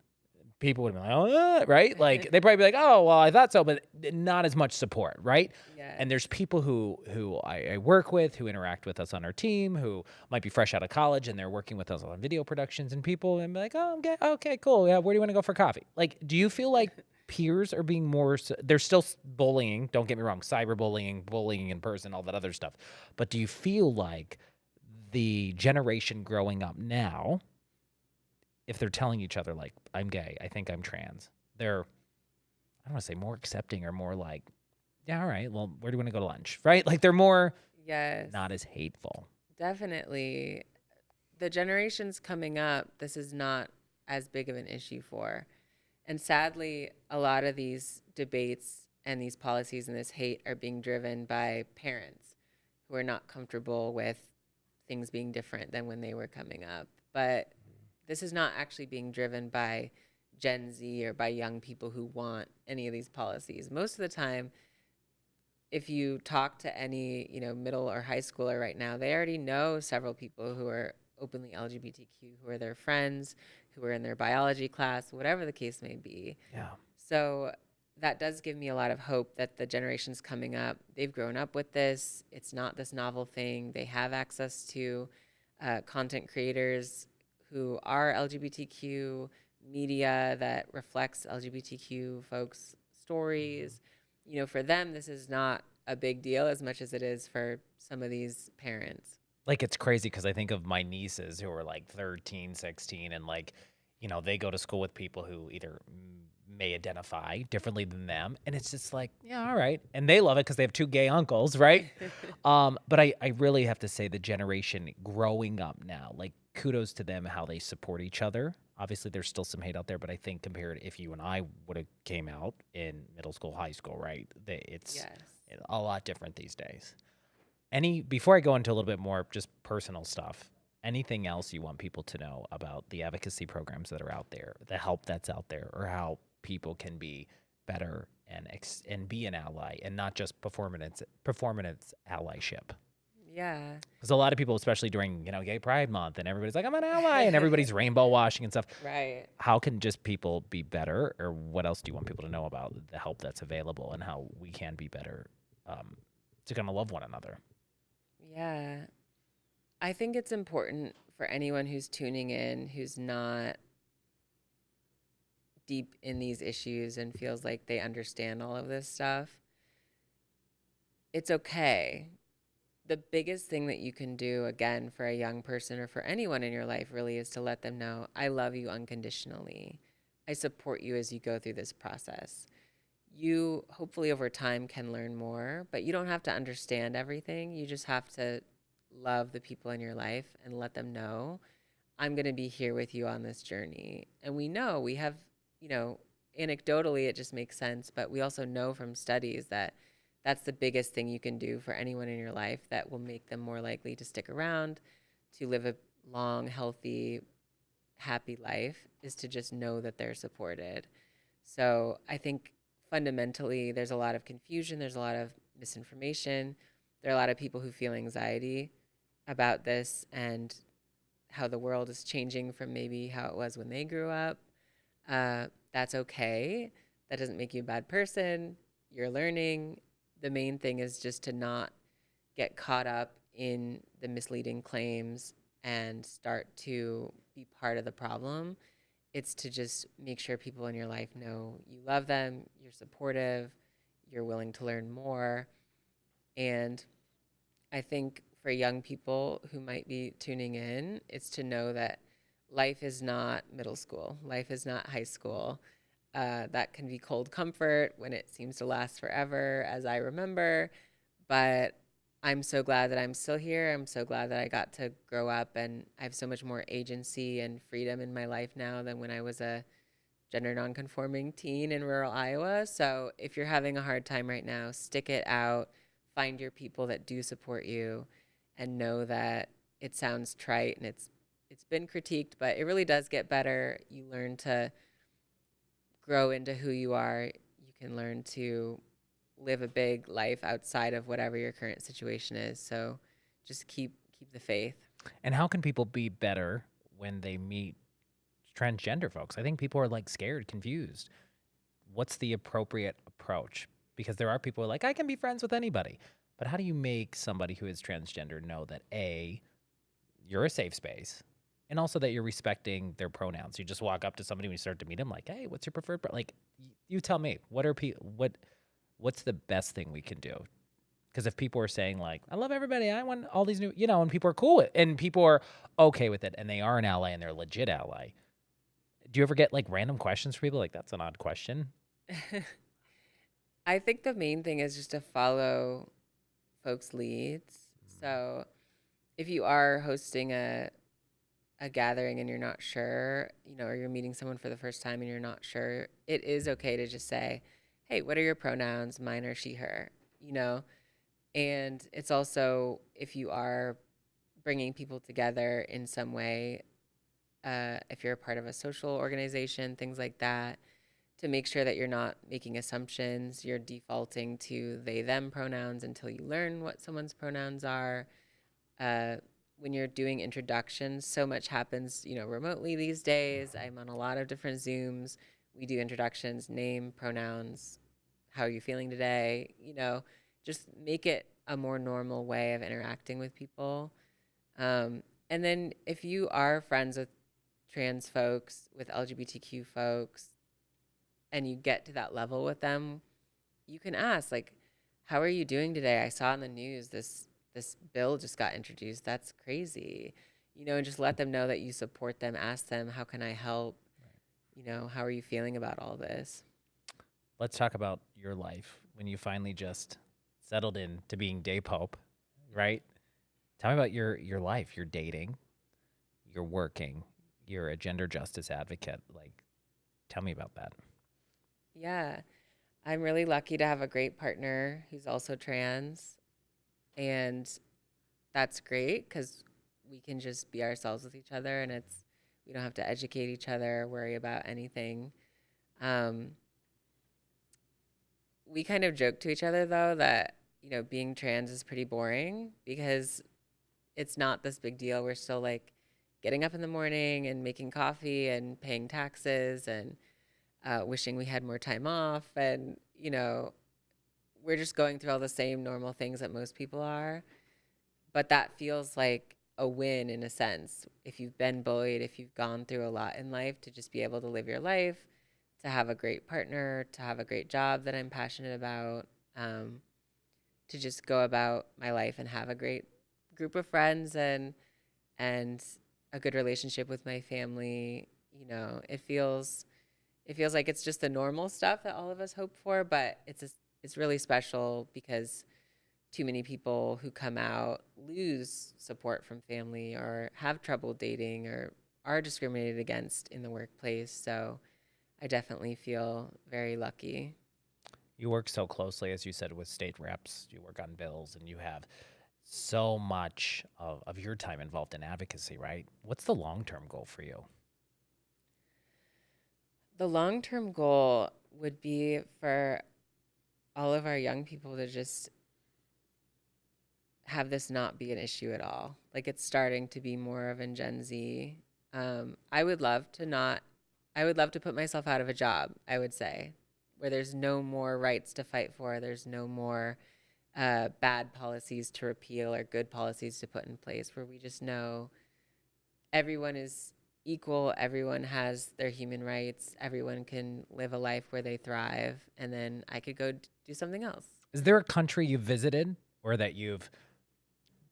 people would have been like, oh, right? Like, they'd probably be like, oh, well, I thought so, but not as much support, right? Yeah. And there's people who I work with, who interact with us on our team, who might be fresh out of college, and they're working with us on video productions, and people and be like, oh, okay, cool. Yeah, where do you want to go for coffee? Like, do you feel like peers are being more, there's still bullying, don't get me wrong, cyberbullying, bullying in person, all that other stuff. But do you feel like the generation growing up now, if they're telling each other, like, I'm gay, I think I'm trans, they're, I don't want to say more accepting, or more like, yeah, all right, well, where do you want to go to lunch, right? Like, they're more, Yes, not as hateful. definitely. The generations coming up, this is not as big of an issue for. And sadly, a lot of these debates and these policies and this hate are being driven by parents who are not comfortable with things being different than when they were coming up. But this is not actually being driven by Gen Z or by young people who want any of these policies. Most of the time, if you talk to any, middle or high schooler right now, they already know several people who are openly LGBTQ, who are their friends, who are in their biology class, whatever the case may be. Yeah. So that does give me a lot of hope that the generations coming up, they've grown up with this. It's not this novel thing. They have access to content creators who are LGBTQ, media that reflects LGBTQ folks' stories. For them, this is not a big deal as much as it is for some of these parents. Like, it's crazy because I think of my nieces who are like 13, 16, and like, they go to school with people who either may identify differently than them. And it's just like, yeah, all right. And they love it because they have two gay uncles, right? But I really have to say the generation growing up now, like kudos to them, how they support each other. Obviously, there's still some hate out there, but I think compared if you and I would have came out in middle school, high school, right? It's Yes. a lot different these days. Before I go into a little bit more just personal stuff, anything else you want people to know about the advocacy programs that are out there, the help that's out there, or how people can be better and be an ally and not just performance allyship? Yeah. Because a lot of people, especially during Gay Pride Month, and everybody's like, I'm an ally, and everybody's rainbow washing and stuff. Right. How can just people be better, or what else do you want people to know about the help that's available and how we can be better to kind of love one another? Yeah. I think it's important for anyone who's tuning in who's not deep in these issues and feels like they understand all of this stuff. It's okay. The biggest thing that you can do, again, for a young person or for anyone in your life really is to let them know, I love you unconditionally. I support you as you go through this process. You hopefully over time can learn more, but you don't have to understand everything. You just have to love the people in your life and let them know, I'm going to be here with you on this journey. And we know we have, anecdotally, it just makes sense, but we also know from studies that that's the biggest thing you can do for anyone in your life that will make them more likely to stick around, to live a long, healthy, happy life, is to just know that they're supported. So I think fundamentally there's a lot of confusion, there's a lot of misinformation. There are a lot of people who feel anxiety about this and how the world is changing from maybe how it was when they grew up. That's okay. That doesn't make you a bad person. You're learning. The main thing is just to not get caught up in the misleading claims and start to be part of the problem. It's to just make sure people in your life know you love them, you're supportive, you're willing to learn more. And I think for young people who might be tuning in, it's to know that life is not middle school, life is not high school. That can be cold comfort when it seems to last forever, as I remember. But I'm so glad that I'm still here. I'm so glad that I got to grow up, and I have so much more agency and freedom in my life now than when I was a gender nonconforming teen in rural Iowa. So if you're having a hard time right now, stick it out. Find your people that do support you, and know that it sounds trite and it's been critiqued, but it really does get better. You learn to grow into who you are. You can learn to live a big life outside of whatever your current situation is. So just keep the faith. And how can people be better when they meet transgender folks? I think people are like scared, confused. What's the appropriate approach? Because there are people who are like, I can be friends with anybody. But how do you make somebody who is transgender know that A, you're a safe space, and also that you're respecting their pronouns? You just walk up to somebody when you start to meet them, like, hey, what's your preferred like, you tell me, what's the best thing we can do? Because if people are saying like, I love everybody, I want all these new, and people are cool with, and people are okay with it, and they are an ally and they're a legit ally. Do you ever get like random questions from people? Like, that's an odd question. I think the main thing is just to follow folks' leads. So if you are hosting a gathering and you're not sure, or you're meeting someone for the first time and you're not sure, it is okay to just say, hey, what are your pronouns? Mine are she, her, And it's also, if you are bringing people together in some way, if you're a part of a social organization, things like that, to make sure that you're not making assumptions, you're defaulting to they, them pronouns until you learn what someone's pronouns are. When you're doing introductions, so much happens, remotely these days. I'm on a lot of different Zooms. We do introductions, name, pronouns, how are you feeling today? Just make it a more normal way of interacting with people. And then if you are friends with trans folks, with LGBTQ folks, and you get to that level with them, you can ask, like, how are you doing today? I saw in the news this bill just got introduced. That's crazy. And just let them know that you support them. Ask them, how can I help? How are you feeling about all this? let's talk about your life when you finally just settled in to being Daye Pope, right? Tell me about your life. You're dating, you're working, you're a gender justice advocate. Like, tell me about that. Yeah, I'm really lucky to have a great partner who's also trans. And that's great because we can just be ourselves with each other, and we don't have to educate each other, worry about anything. Um, we kind of joke to each other though that, being trans is pretty boring because it's not this big deal. We're still like getting up in the morning and making coffee and paying taxes and wishing we had more time off. And, we're just going through all the same normal things that most people are. But that feels like a win in a sense. If you've been bullied, if you've gone through a lot in life, to just be able to live your life, to have a great partner, to have a great job that I'm passionate about, to just go about my life and have a great group of friends and a good relationship with my family. It feels like it's just the normal stuff that all of us hope for, but it's really special because too many people who come out lose support from family or have trouble dating or are discriminated against in the workplace. So I definitely feel very lucky. You work so closely, as you said, with state reps. You work on bills, and you have so much of your time involved in advocacy, right? What's the long term goal for you? The long term goal would be for all of our young people to just have this not be an issue at all. Like it's starting to be more of in Gen Z. I would love to not, I would love to put myself out of a job, I would say, where there's no more rights to fight for, there's no more bad policies to repeal or good policies to put in place, where we just know everyone is equal, everyone has their human rights, everyone can live a life where they thrive, and then I could go do something else. Is there a country you've visited or that you've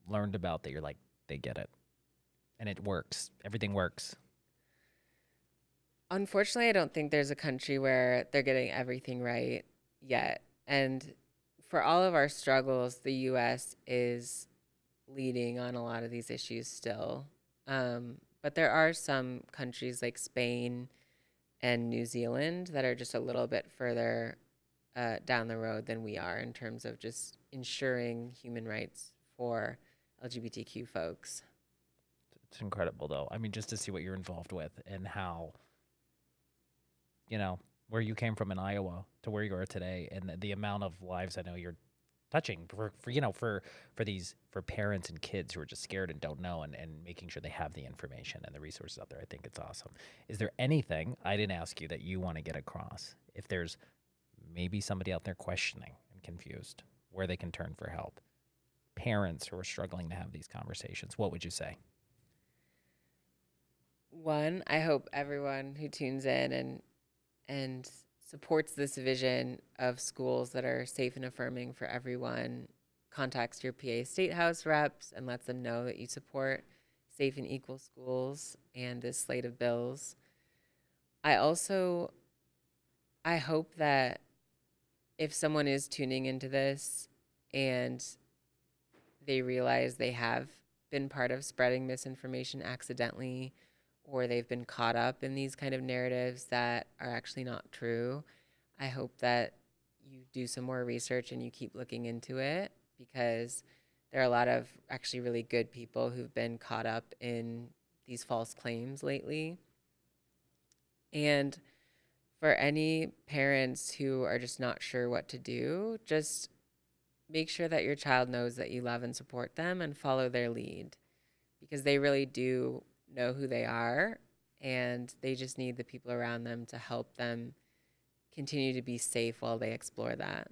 learned about that you're like, they get it and it works? Everything works. Unfortunately, I don't think there's a country where they're getting everything right yet. And for all of our struggles, the US is leading on a lot of these issues still. But there are some countries like Spain and New Zealand that are just a little bit further down the road than we are in terms of just ensuring human rights for LGBTQ folks. It's incredible, though. I mean, just to see what you're involved with and how, where you came from in Iowa to where you are today, and the amount of lives I know you're touching for parents and kids who are just scared and don't know, and making sure they have the information and the resources out there. I think it's awesome. Is there anything I didn't ask you that you want to get across? If there's maybe somebody out there questioning and confused, where they can turn for help, parents who are struggling to have these conversations, what would you say? One, I hope everyone who tunes in and supports this vision of schools that are safe and affirming for everyone contacts your PA State House reps and lets them know that you support safe and equal schools and this slate of bills. I also I hope that if someone is tuning into this and they realize they have been part of spreading misinformation accidentally, or they've been caught up in these kind of narratives that are actually not true, I hope that you do some more research and you keep looking into it, because there are a lot of actually really good people who've been caught up in these false claims lately. And for any parents who are just not sure what to do, just make sure that your child knows that you love and support them and follow their lead, because they really do know who they are, and they just need the people around them to help them continue to be safe while they explore that.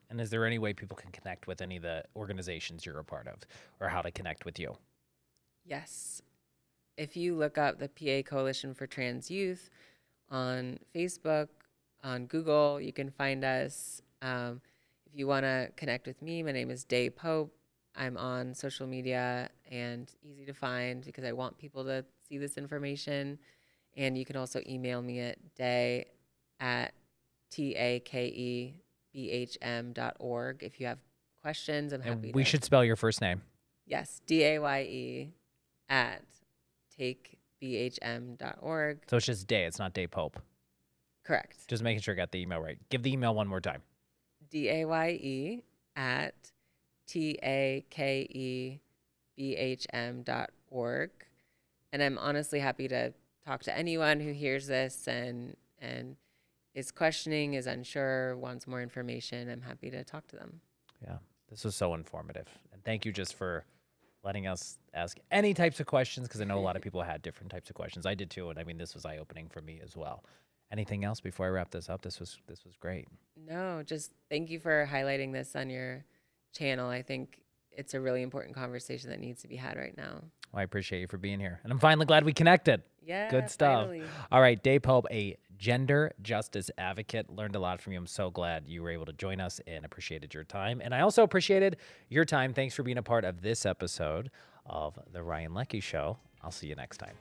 And is there any way people can connect with any of the organizations you're a part of, or how to connect with you? Yes. If you look up the PA Coalition for Trans Youth on Facebook, on Google, you can find us. If you want to connect with me, my name is Daye Pope. I'm on social media and easy to find because I want people to see this information. And you can also email me at day at TAKEBHM.org. If you have questions, I'm happy And we to. should spell your first name. Yes, DAYE at takebhm.org. So it's just Daye. It's not Daye Pope. Correct. Just making sure I got the email right. Give the email one more time. DAYE at takebhm.org. And I'm honestly happy to talk to anyone who hears this and is questioning, is unsure, wants more information. I'm happy to talk to them. Yeah, this was so informative. And thank you just for letting us ask any types of questions, because I know a lot of people had different types of questions. I did too, and I mean, this was eye-opening for me as well. Anything else before I wrap this up? This was great. No, just thank you for highlighting this on your channel. I think it's a really important conversation that needs to be had right now. Well, I appreciate you for being here. And I'm finally glad we connected. Yeah, Good stuff. finally. All right, Daye Pope, a gender justice advocate. Learned a lot from you. I'm so glad you were able to join us and appreciated your time. And I also appreciated your time. Thanks for being a part of this episode of The Ryan Leckey Show. I'll see you next time.